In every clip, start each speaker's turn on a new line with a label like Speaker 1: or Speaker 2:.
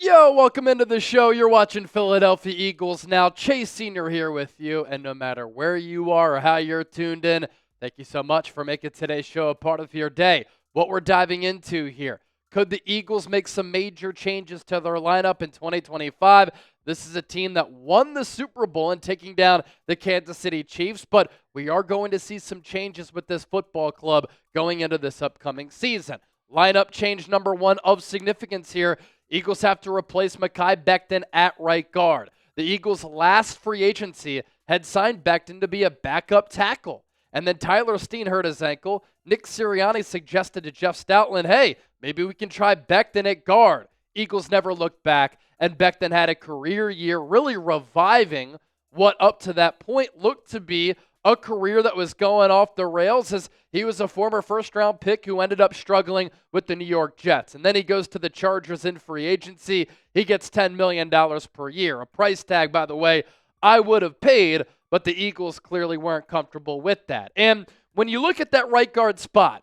Speaker 1: Yo, welcome into the show. You're watching Philadelphia Eagles Now. Chase Sr. here with you, and no matter where you are or how you're tuned in, thank you so much for making today's show a part of your day. What we're diving into here, could the Eagles make some major changes to their lineup in 2025? This is a team that won the Super Bowl in taking down the Kansas City Chiefs, but we are going to see some changes with this football club going into this upcoming season. Lineup change number one of significance here. Eagles have to replace Becton at right guard. The Eagles' last free agency had signed Becton to be a backup tackle. And then Tyler Steen hurt his ankle. Nick Sirianni suggested to Jeff Stoutland, hey, maybe we can try Becton at guard. Eagles never looked back, and Becton had a career year really reviving what up to that point looked to be a career that was going off the rails, as he was a former first-round pick who ended up struggling with the New York Jets. And then he goes to the Chargers in free agency. He gets $10 million per year, a price tag, by the way, I would have paid, but the Eagles clearly weren't comfortable with that. And when you look at that right guard spot,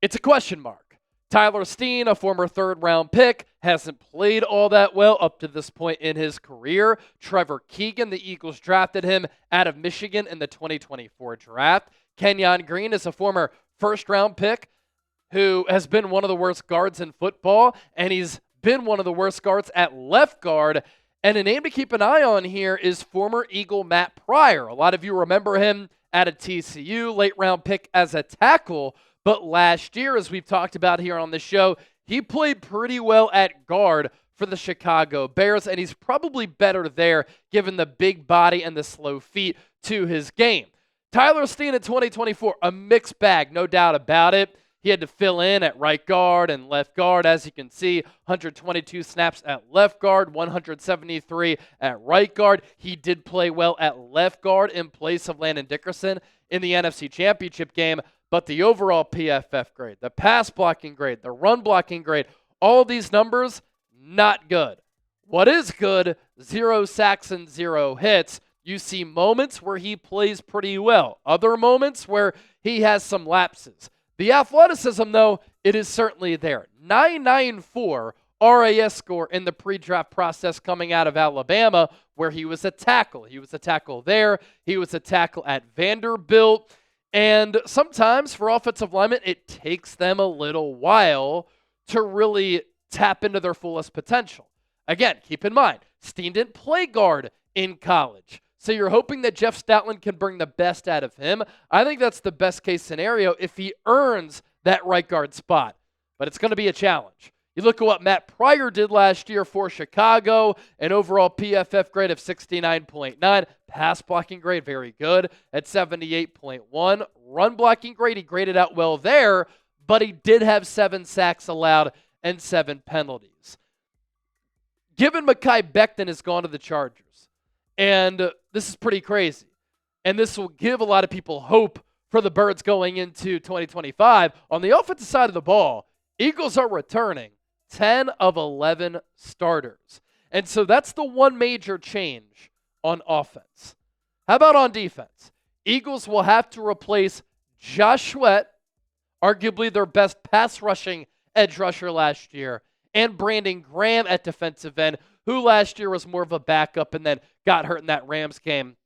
Speaker 1: it's a question mark. Tyler Steen, a former third-round pick, hasn't played all that well up to this point in his career. Trevor Keegan, the Eagles drafted him out of Michigan in the 2024 draft. Kenyon Green is a former first-round pick who has been one of the worst guards in football, and he's been one of the worst guards at left guard. And a name to keep an eye on here is former Eagle Matt Pryor. A lot of you remember him at a TCU, late-round pick as a tackle. But last year, as we've talked about here on the show, he played pretty well at guard for the Chicago Bears, and he's probably better there given the big body and the slow feet to his game. Tyler Steen in 2024, a mixed bag, no doubt about it. He had to fill in at right guard and left guard. As you can see, 122 snaps at left guard, 173 at right guard. He did play well at left guard in place of Landon Dickerson in the NFC Championship game. But the overall PFF grade, the pass blocking grade, the run blocking grade, all these numbers, not good. What is good? 0 sacks and 0 hits. You see moments where he plays pretty well. Other moments where he has some lapses. The athleticism, though, it is certainly there. 994 RAS score in the pre-draft process coming out of Alabama, where he was a tackle. He was a tackle there. He was a tackle at Vanderbilt. And sometimes for offensive linemen, it takes them a little while to really tap into their fullest potential. Again, keep in mind, Steen didn't play guard in college. So you're hoping that Jeff Stoutland can bring the best out of him. I think that's the best case scenario if he earns that right guard spot. But it's going to be a challenge. You look at what Matt Pryor did last year for Chicago, an overall PFF grade of 69.9. Pass blocking grade, very good at 78.1. Run blocking grade, he graded out well there, but he did have 7 sacks allowed and 7 penalties. Given Mekhi Becton has gone to the Chargers, and this is pretty crazy, and this will give a lot of people hope for the Birds going into 2025. On the offensive side of the ball, Eagles are returning 10 of 11 starters. And so that's the one major change on offense. How about on defense? Eagles will have to replace Josh Sweat, arguably their best pass rushing edge rusher last year, and Brandon Graham at defensive end, who last year was more of a backup and then got hurt in that Rams game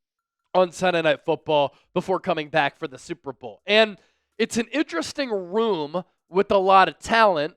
Speaker 1: on Sunday Night Football before coming back for the Super Bowl. And it's an interesting room with a lot of talent,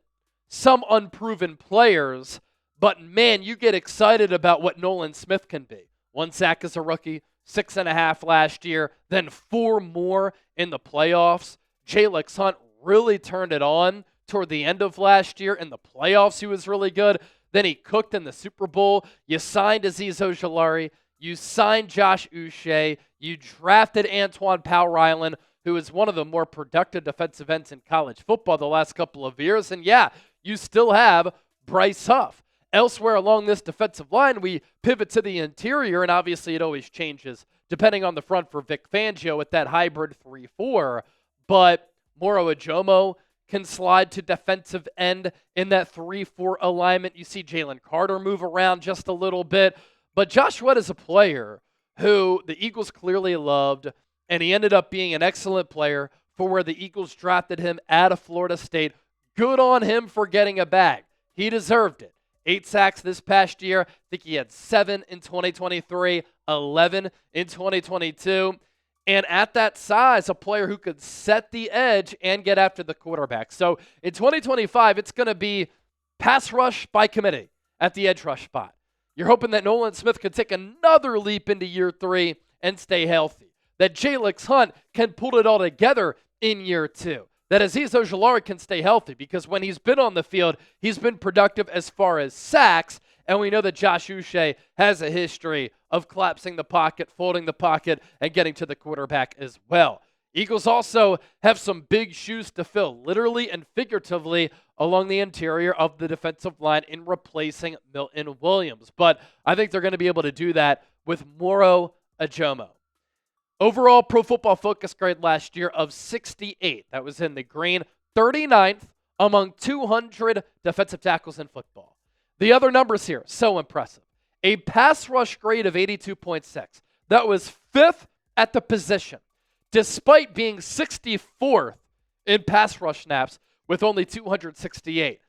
Speaker 1: some unproven players, but man, you get excited about what Nolan Smith can be. 1 sack as a rookie, 6.5 last year, then 4 more in the playoffs. Jalen Hunt really turned it on toward the end of last year. In the playoffs, he was really good. Then he cooked in the Super Bowl. You signed Azeez Ojulari. You signed Josh Uche. You drafted Antoine Powell-Ryland, who is one of the more productive defensive ends in college football the last couple of years. And yeah, you still have Bryce Huff. Elsewhere along this defensive line, we pivot to the interior, and obviously it always changes depending on the front for Vic Fangio with that hybrid 3-4. But Moro Ajomo can slide to defensive end in that 3-4 alignment. You see Jalen Carter move around just a little bit. But Josh Sweat is a player who the Eagles clearly loved, and he ended up being an excellent player for where the Eagles drafted him out of Florida State. Good on him for getting a bag. He deserved it. 8 sacks this past year. I think he had 7 in 2023, 11 in 2022. And at that size, a player who could set the edge and get after the quarterback. So in 2025, it's going to be pass rush by committee at the edge rush spot. You're hoping that Nolan Smith could take another leap into year 3 and stay healthy. That Jalix Hunt can pull it all together in year 2. That Azeez Ojulari can stay healthy, because when he's been on the field, he's been productive as far as sacks, and we know that Josh Uche has a history of collapsing the pocket, folding the pocket, and getting to the quarterback as well. Eagles also have some big shoes to fill, literally and figuratively, along the interior of the defensive line in replacing Milton Williams. But I think they're going to be able to do that with Moro Ojomo. Overall Pro Football Focus grade last year of 68. That was in the green. 39th among 200 defensive tackles in football. The other numbers here, so impressive. A pass rush grade of 82.6. That was 5th at the position, despite being 64th in pass rush snaps with only 268.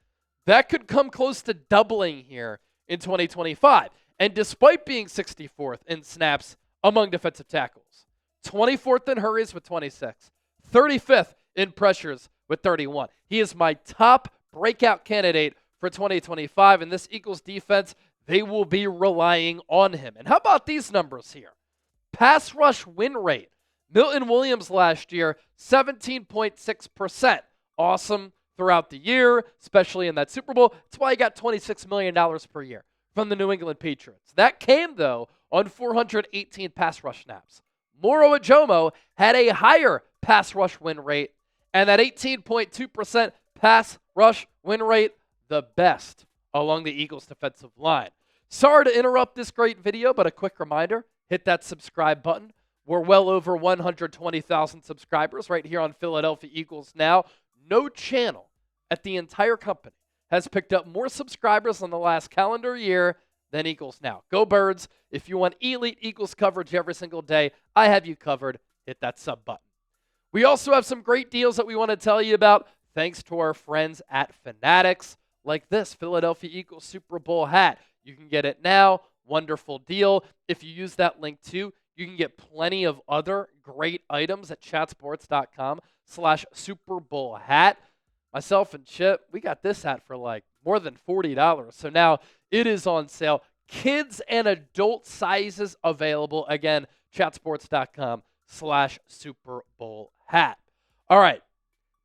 Speaker 1: That could come close to doubling here in 2025. And despite being 64th in snaps among defensive tackles, 24th in hurries with 26, 35th in pressures with 31. He is my top breakout candidate for 2025, and this Eagles defense, they will be relying on him. And how about these numbers here? Pass rush win rate. Milton Williams last year, 17.6%. Awesome throughout the year, especially in that Super Bowl. That's why he got $26 million per year from the New England Patriots. That came, though, on 418 pass rush snaps. Moro Ojomo had a higher pass rush win rate, and that 18.2% pass rush win rate, the best along the Eagles defensive line. Sorry to interrupt this great video, but a quick reminder, hit that subscribe button. We're well over 120,000 subscribers right here on Philadelphia Eagles Now. No channel at the entire company has picked up more subscribers in the last calendar year than Eagles Now. Go Birds. If you want elite Eagles coverage every single day, I have you covered. Hit that sub button. We also have some great deals that we want to tell you about thanks to our friends at Fanatics, like this Philadelphia Eagles Super Bowl hat. You can get it now. Wonderful deal. If you use that link too, you can get plenty of other great items at chatsports.com/Super Bowl hat. Myself and Chip, we got this hat for like more than $40. So now it is on sale. Kids and adult sizes available. Again, chatsports.com/Super Bowl hat. All right.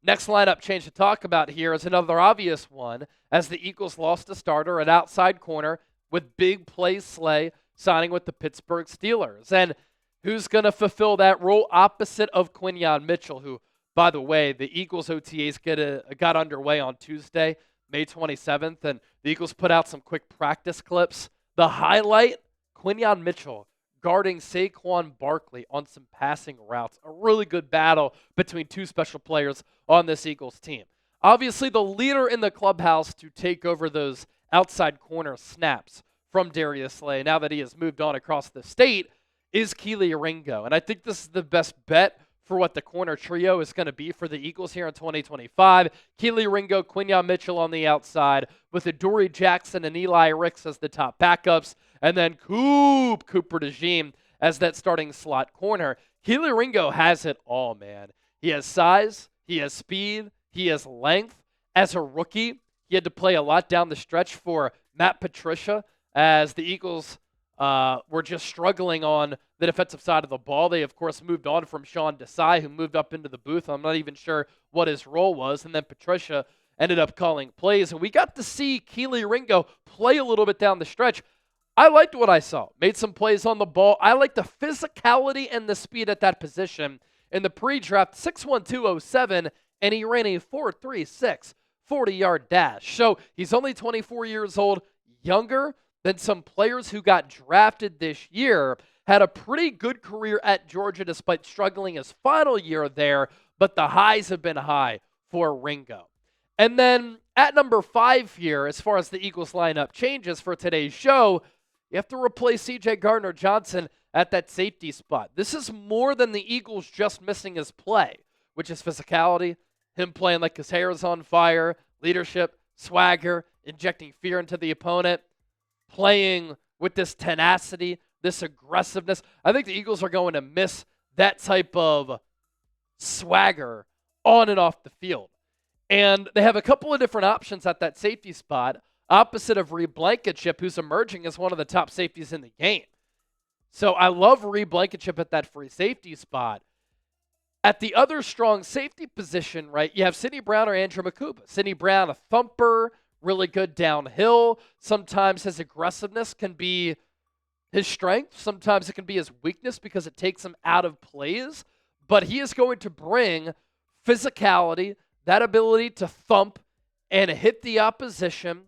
Speaker 1: Next lineup change to talk about here is another obvious one, as the Eagles lost a starter at outside corner with big play Slay signing with the Pittsburgh Steelers. And who's going to fulfill that role opposite of Quinyon Mitchell, who, by the way, the Eagles OTAs got underway on Tuesday, May 27th, and the Eagles put out some quick practice clips. The highlight, Quinyon Mitchell guarding Saquon Barkley on some passing routes. A really good battle between two special players on this Eagles team. Obviously, the leader in the clubhouse to take over those outside corner snaps from Darius Slay, now that he has moved on across the state, is Kelee Ringo. And I think this is the best bet for what the corner trio is going to be for the Eagles here in 2025. Kelee Ringo, Quinyon Mitchell on the outside, with Adoree Jackson and Eli Ricks as the top backups, and then Cooper DeJean as that starting slot corner. Kelee Ringo has it all, man. He has size, he has speed, he has length. As a rookie, he had to play a lot down the stretch for Matt Patricia, as the Eagles were just struggling on the defensive side of the ball. They, of course, moved on from Sean Desai, who moved up into the booth. I'm not even sure what his role was. And then Patricia ended up calling plays. And we got to see Kelee Ringo play a little bit down the stretch. I liked what I saw. Made some plays on the ball. I like the physicality and the speed at that position. In the pre-draft, 6'1", and he ran a 4.36 40-yard dash. So he's only 24 years old, younger than some players who got drafted this year. Had a pretty good career at Georgia despite struggling his final year there, but the highs have been high for Ringo. And then at number 5 here, as far as the Eagles lineup changes for today's show, you have to replace C.J. Gardner-Johnson at that safety spot. This is more than the Eagles just missing his play, which is physicality, him playing like his hair is on fire, leadership, swagger, injecting fear into the opponent, playing with this tenacity, this aggressiveness. I think the Eagles are going to miss that type of swagger on and off the field. And they have a couple of different options at that safety spot, opposite of Reed Blankenship, who's emerging as one of the top safeties in the game. So I love Reed Blankenship at that free safety spot. At the other strong safety position, right, you have Sidney Brown or Andrew Makuba. Sidney Brown, a thumper, really good downhill. Sometimes his aggressiveness can be his strength. Sometimes it can be his weakness because it takes him out of plays. But he is going to bring physicality, that ability to thump and hit the opposition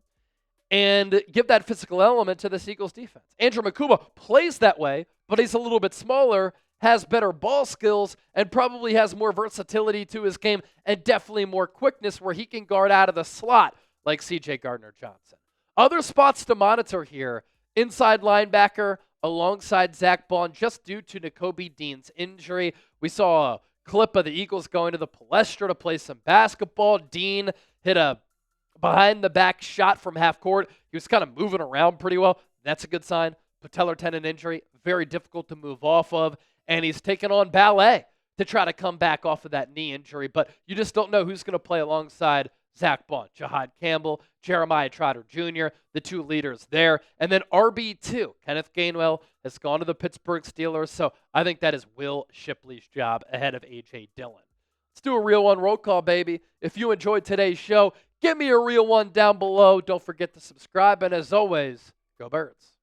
Speaker 1: and give that physical element to this Eagles defense. Andrew Makuba plays that way, but he's a little bit smaller, has better ball skills, and probably has more versatility to his game and definitely more quickness where he can guard out of the slot like C.J. Gardner-Johnson. Other spots to monitor here, inside linebacker alongside Zach Bond, just due to Nakobe Dean's injury. We saw a clip of the Eagles going to the Palestra to play some basketball. Dean hit a behind-the-back shot from half court. He was kind of moving around pretty well. That's a good sign. Patellar tendon injury, very difficult to move off of. And he's taken on ballet to try to come back off of that knee injury. But you just don't know who's going to play alongside Zach Bond, Jahad Campbell, Jeremiah Trotter Jr., the two leaders there. And then RB2, Kenneth Gainwell, has gone to the Pittsburgh Steelers. So I think that is Will Shipley's job ahead of A.J. Dillon. Let's do a real one roll call, baby. If you enjoyed today's show, give me a real one down below. Don't forget to subscribe. And as always, go Birds.